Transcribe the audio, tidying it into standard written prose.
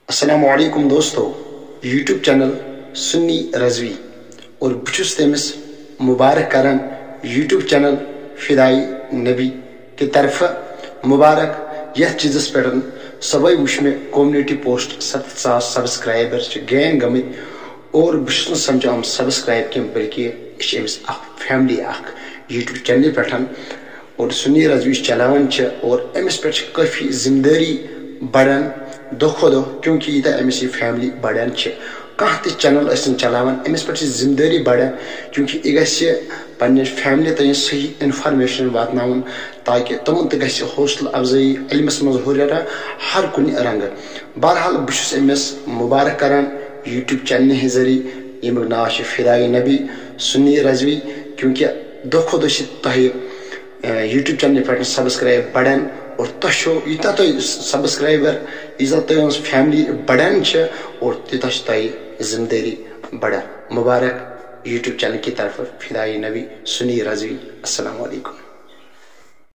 अस्सलामुअलैकुम दोस्तों, YouTube channel Sunni Razvi और बचुस तमिस मुबारक करन यूट्यूब चैनल फिदाई नबी की तरफ मुबारक यथ चीज़स पे सबै वुच मे कम्युनिटी पोस्ट 7,000 सब्सक्राइबर गेन गमित और बस समझान सब्सक्राइब कम बल्कि अमिस फैमिली यूट्यूब चैनल पे और सुन्नी रजवी चलान और अमिस पे काफ़ी जिम्मेदारी बढ़ान दो खो दो क्योंकि यूत अमिस फैमिली बढ़ान कह चैनल चलान अमिस पे जिम्मेदारी बढ़ान क्योंकि यह पे फैमिली तक सही इन्फॉर्मेशन वातन ताकि तमन तक हौसला अफजाई इल्मस मज हुर्रा हर कुन रंग। बहरहाल बस अमिस मुबारक करान यूट्यूब चैनल जरिए यमुक नाव फिदाई नबी सुन्नी रजवी क्योंकि दो खो दो तह यूट्यूब चैनल पे सब्सक्राइब बढ़ान और तुशो यूत सब्सक्राइबर यूत तुम फैमिली बढ़ान और तूत तह जिम्मेदारी बढ़ान। मुबारक यूट्यूब चैनल की तरफ फिदाई नबी सुन्नी रजवी। अस्सलाम वालेकुम।